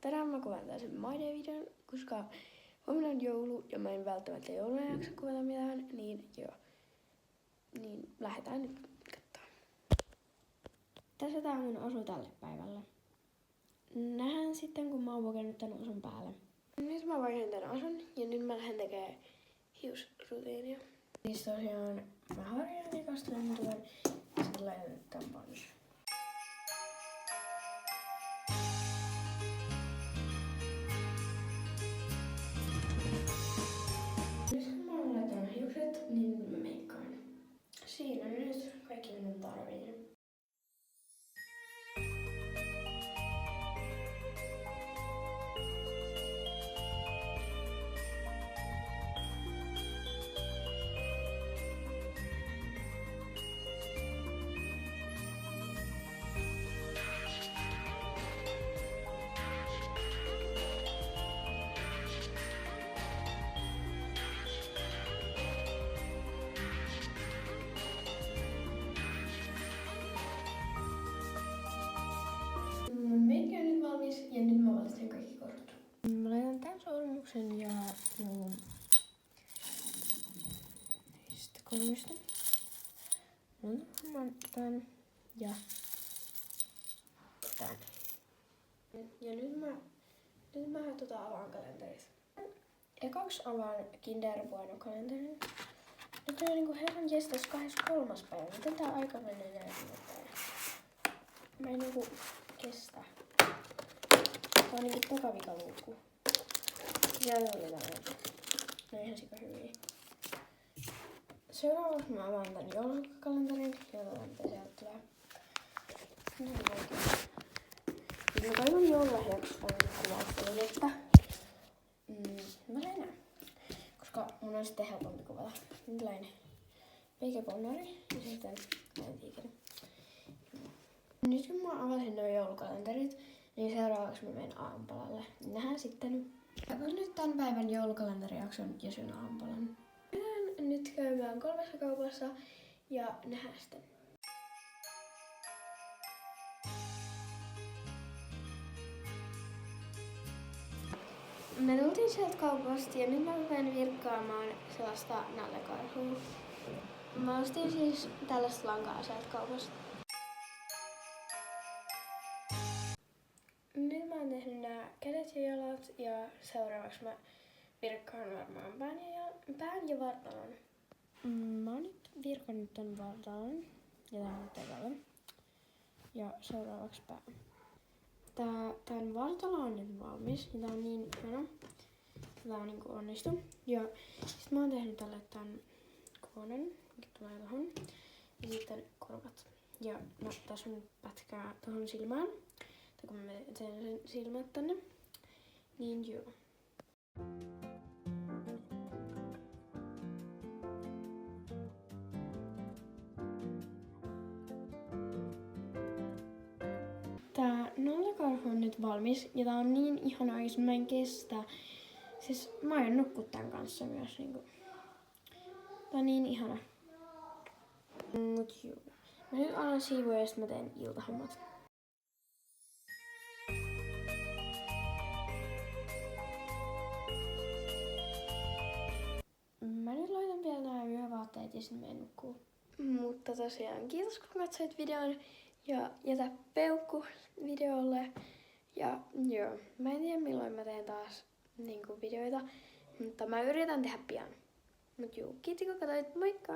Tänään mä kuvan taas My Day-videon, koska huomenna on joulu ja mä en välttämättä jouluna jaksa kuvata mitään, niin lähdetään nyt katsomaan. Tässä tää mun osu tälle päivälle. Nähdään sitten, kun mä oon pukenut tän osun päälle. Nyt mä vaihdan tän osun ja nyt mä lähden tekemään hiusrutiinia. Siis tosiaan mä harjaan ja kastelen tuon ja sitten laitan tän pois. Nyt kun mä oon laittanut hiukset, niin mä meikkaan. Siinä on nyt kaikki minun tarvii. Meikki on nyt valmis ja nyt mä valmistan kaikki korut. Mä laitan tän sormuksen ja sitten kormista. Mä tän ja tän. Ja nyt mä avaan kalenterit. Ekaksi avaan Kinder Bueno kalenterin. Nyt on niinku herran jestas 23. päivä. Miten tää aika menee näin nopein? Mä en niinku kestä. Tää on niinku takavikaluukku. Siellä oli tämmöinen. Ne on ihan sika hyviä. Seuraavaksi mä avaan tän joulukalenterin ja otan mitä sieltä tulee. Mä toivon joululahjaksi on kuvaustelinettä. Mä lähden nää. Koska mun on sitten helpompi kuvata. Nyt lähden peikeponnari ja sitten lähden tiikeri. Nyt kun mä avasin nuo joulukalenterit, niin seuraavaksi mä menen aamupalalle. Nähdään sitten. Avasin nyt tämän päivän joulukalenterijakson ja syön aamupalan. Mennään nyt käymään 3 kaupassa ja nähdään sitten. Me tultiin sieltä kaupasta ja nyt mä rupean virkkaamaan sellaista nallekarhua. Mä ostin siis tällaista lankaa sieltä kaupasta. Nyt mä oon tehnyt nää kädet ja jalat ja seuraavaksi mä virkkaan varmaan pään ja vartalon. Mä oon nyt virkannut tän vartalon ja tän terällä. Ja seuraavaksi pää. Tän vartalo on nyt valmis ja tää on niin ihana. Tää on niinku onnistu. Ja sit mä oon tehnyt tälle tän kuonen, mikä tulee tohon. Ja sitten korvat. Ja no tässä on pätkää tohon silmään. Tai kun mä teen sen silmät tänne. Niin joo. Tää nallekarhu on nyt valmis ja tää on niin ihana oikeesti, mä en kestä. Siis mä aion nukkua tän kanssa myös niinku. Tää on niin ihana. Mut joo. Mä nyt alan siivoja ja sit mä teen iltahommat. Mä nyt laitan vielä nää yövaatteet ja sit menen nukkuu. Mutta tosiaan kiitos kun katsoit videon ja jätä peukku videolle. Ja joo, mä en tiedä milloin mä teen taas videoita, mutta mä yritän tehdä pian. Mut joo, kiitos kun katsoit, moikka!